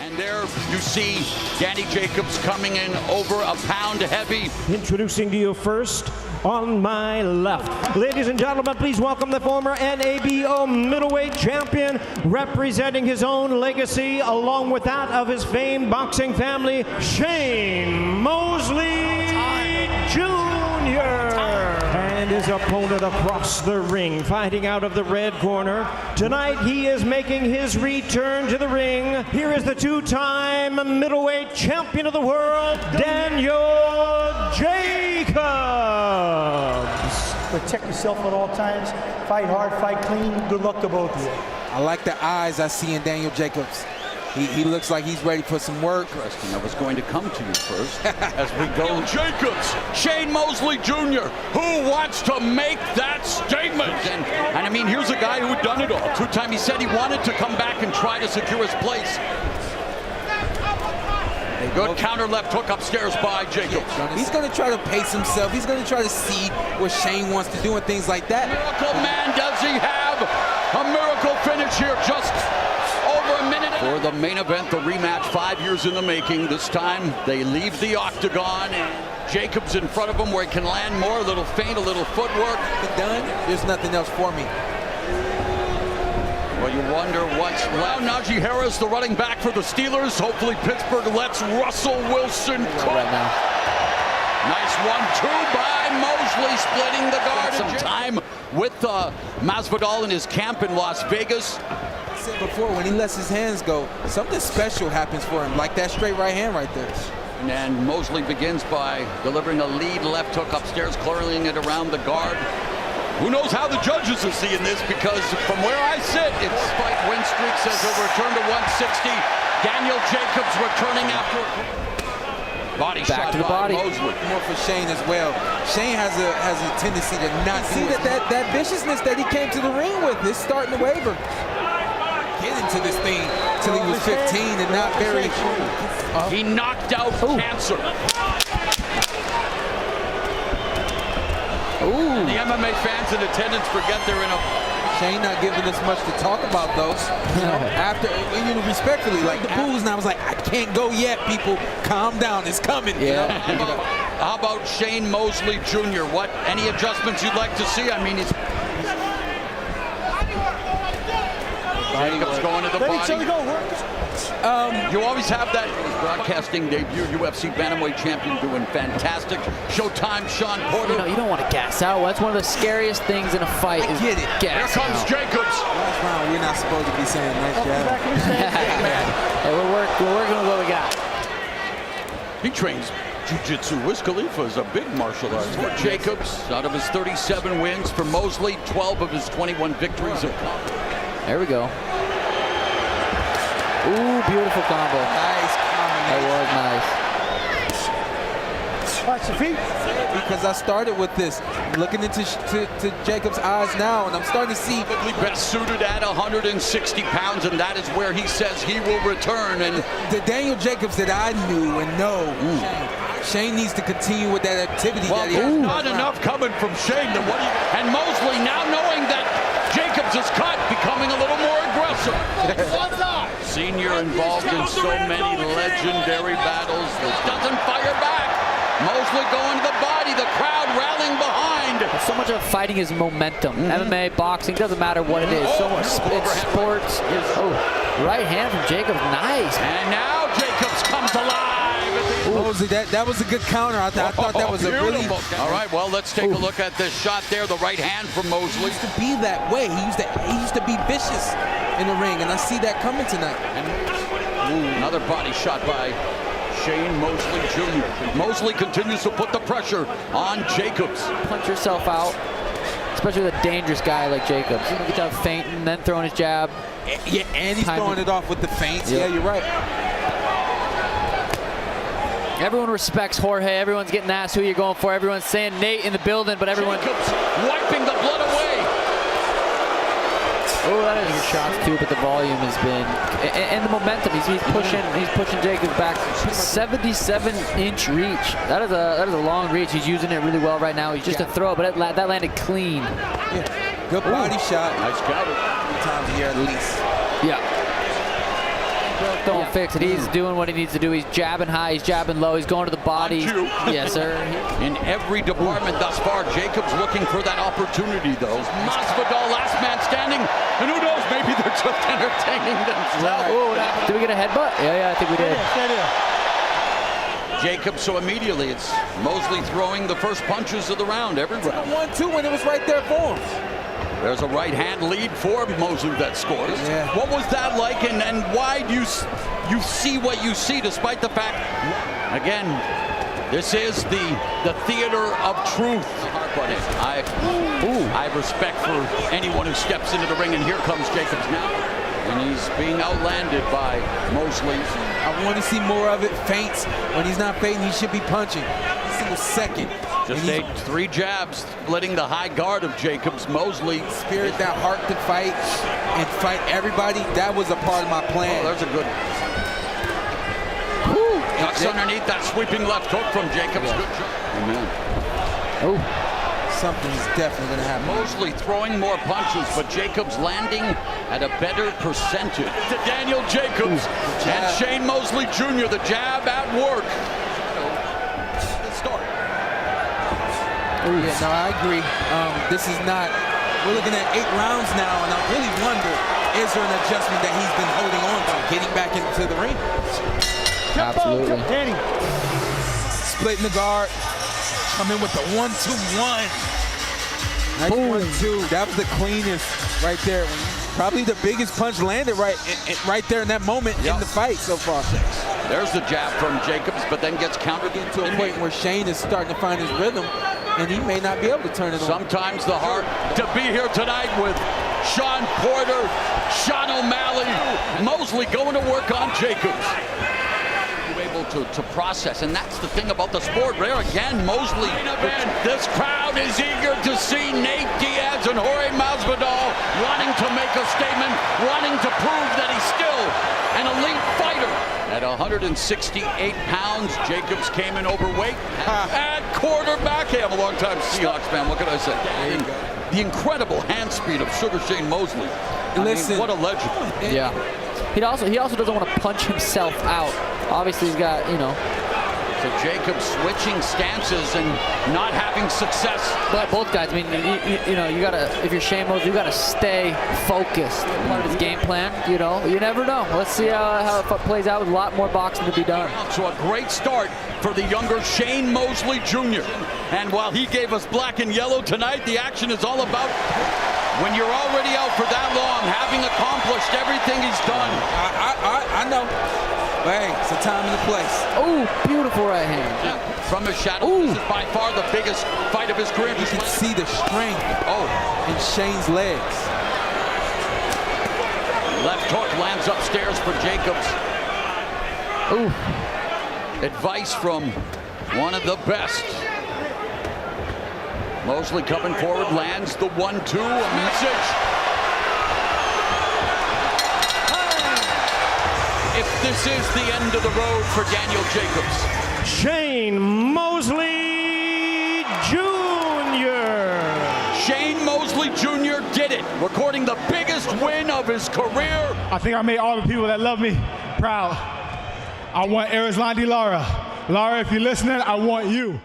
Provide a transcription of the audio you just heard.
And there you see Danny Jacobs coming in over a pound heavy. Introducing to you first, on my left, ladies and gentlemen, please welcome the former NABO middleweight champion, representing his own legacy along with that of his famed boxing family, Shane Mosley Jr. And his opponent across the ring, fighting out of the red corner. Tonight he is making his return to the ring. Here is the two-time middleweight champion of the world, Daniel Jacobs. Protect yourself at all times. Fight hard, fight clean. Good luck to both of you. I like the eyes I see in Daniel Jacobs. He looks like he's ready for some work. I was going to come to you first as we go. Jacobs, Shane Mosley Jr., who wants to make that statement? And I mean, here's a guy who had done it all. Two-time he said he wanted to come back and try to secure his place. Good counter left hook upstairs by Jacobs. He's going to try to pace himself. He's going to try to see what Shane wants to do and things like that. Miracle man, does he have a miracle finish here? Just over a minute. For the main event, the rematch, 5 years in the making. This time they leave the octagon and Jacobs in front of him where he can land more, a little feint, a little footwork. Done. There's nothing else for me. Well, you wonder what's left. Najee Harris, the running back for the Steelers. Hopefully Pittsburgh lets Russell Wilson cook. Right now. Nice 1-2 by Mosley, splitting the guard. Some time with Masvidal in his camp in Las Vegas. I said before, when he lets his hands go, something special happens for him, like that straight right hand right there. And Mosley begins by delivering a lead left hook upstairs, clearing it around the guard. Who knows how the judges are seeing this, because from where I sit, it's fight win streak says he'll return to 160. Daniel Jacobs returning after body Back shot to the by body. Mosley. More for Shane as well. Shane has a tendency to not see that viciousness that he came to the ring with is starting to waver. Get into this thing till he was 15 and not very. He knocked out Cancer. Ooh. The MMA fans in attendance forget they're in a... Shane not giving us much to talk about those. You know, after, respectfully, like the boos, and I was like, I can't go yet, people. Calm down, it's coming. Yeah. You know? How about Shane Mosley Jr.? What, any adjustments you'd like to see? I mean, he's... Jacobs going to the body. You always have that. His broadcasting debut, UFC Bantamweight champion, doing fantastic. Showtime, Sean Porter. You don't want to gas out. That's one of the scariest things in a fight. I get it. Here comes Jacobs. Last round, we're not supposed to be saying nice job. Hey, we're working with what we got. He trains jiu-jitsu. Wiz Khalifa is a big martial arts. For Jacobs, out of his 37 wins, for Mosley, 12 of his 21 victories have come. There we go. Ooh, beautiful combo. Nice That combination. was nice. Watch your feet. Because I started with this, looking into to Jacobs' eyes now, and I'm starting to see. Probably best suited at 160 pounds, and that is where he says he will return. And the Daniel Jacobs that I knew and know, Shane needs to continue with that activity. well, that he has not enough coming from Shane. And Mosley, now knowing that Jacobs is cut, becoming a little more aggressive. Senior involved in so many legendary battles. Doesn't fire back. Mosley going to the body. The crowd rallying behind. So much of fighting is momentum. MMA, boxing, doesn't matter what it is. So much sports. Right hand from Jacobs, nice. And now Jacobs comes alive. Mosley, that was a good counter. I thought that was a really... All right, well, let's take a look at this shot there. The right hand from Mosley. He used to be that way. He used to be vicious in the ring, and I see that coming tonight. And another body shot by Shane Mosley Jr. Mosley continues to put the pressure on Jacobs. Punch yourself out, especially with a dangerous guy like Jacobs. He's gonna get down feinting, then throwing his jab. Yeah, and he's throwing it off with the feints. Yeah, you're right. Everyone respects Jorge. Everyone's getting asked who you're going for. Everyone's saying Nate in the building, but everyone... Jacobs wiping the blood away. Oh, that is your shots too, but the volume has been... And the momentum. He's pushing Jacobs back. 77-inch reach. That is a long reach. He's using it really well right now. He's just a throw, but that landed clean. Yeah. Good body shot. Nice counter. 3 times a year at least. Yeah. Don't fix it. He's doing what he needs to do. He's jabbing high, he's jabbing low, he's going to the body. Yes, sir. In every department thus far, Jacobs looking for that opportunity, though. Masvidal, last man standing, and who knows, maybe they're just entertaining themselves. Did we get a headbutt? Yeah, I think we did. Jacobs, so immediately it's Mosley throwing the first punches of the round every round. 1-2 when it was right there for him. There's a right hand lead for Mosley that scores. Yeah. What was that like, and why do you see what you see, despite the fact, again, this is the theater of truth. But I have respect for anyone who steps into the ring, and here comes Jacobs now. And he's being outlanded by Mosley. I want to see more of it. Feints. When he's not feinting, he should be punching. Every single second. Just ate 3 jabs, splitting the high guard of Jacobs. Mosley. Spirit, that heart to fight and fight everybody, that was a part of my plan. Oh, there's a good. Ducks underneath that sweeping left hook from Jacobs. Good job. Amen. Something's definitely going to happen. Mosley throwing more punches, but Jacobs landing at a better percentage. To Daniel Jacobs and Shane Mosley Jr., the jab at work. The start. Yeah, no, I agree. This is not, we're looking at 8 rounds now, and I really wonder, is there an adjustment that he's been holding on to, getting back into the ring? Absolutely. Splitting the guard. Come in with the 1-2-1. Nice 1-2. That was the cleanest right there. Probably the biggest punch landed right there in that moment in the fight so far. There's the jab from Jacobs, but then gets countered to a point where Shane is starting to find his rhythm, and he may not be able to turn it on. Sometimes the heart to be here tonight with Sean Porter, Sean O'Malley, Mosley going to work on Jacobs. Able to process, and that's the thing about the sport. There again, Mosley. This crowd is eager to see Nate Diaz and Jorge Masvidal wanting to make a statement, wanting to prove that he's still an elite fighter. At 168 pounds, Jacobs came in overweight. At quarterback, hey, I'm a long-time Seahawks fan. What can I say? The incredible hand speed of Sugar Shane Mosley. Listen, what a legend. Yeah. He also doesn't want to punch himself out. Obviously, he's got, you know. So Jacobs switching stances and not having success. But both guys, I mean, you know, you gotta, if you're Shane Mosley, you gotta stay focused. Part of his game plan, you know, you never know. Let's see how it plays out with a lot more boxing to be done. So a great start for the younger Shane Mosley Jr. And while he gave us black and yellow tonight, the action is all about when you're already out for that long, having accomplished everything he's done. I know. Hey, it's a time and a place. Oh, beautiful right hand. Yeah, from the shadow, this is by far the biggest fight of his career. You can see the strength in Shane's legs. Left hook lands upstairs for Jacobs. Ooh. Advice from one of the best. Mosley coming forward, lands the 1-2, a message. If this is the end of the road for Daniel Jacobs. Shane Mosley Jr. Shane Mosley Jr. did it, recording the biggest win of his career. I think I made all the people that love me proud. I want Erislandy Lara. Lara, if you're listening, I want you.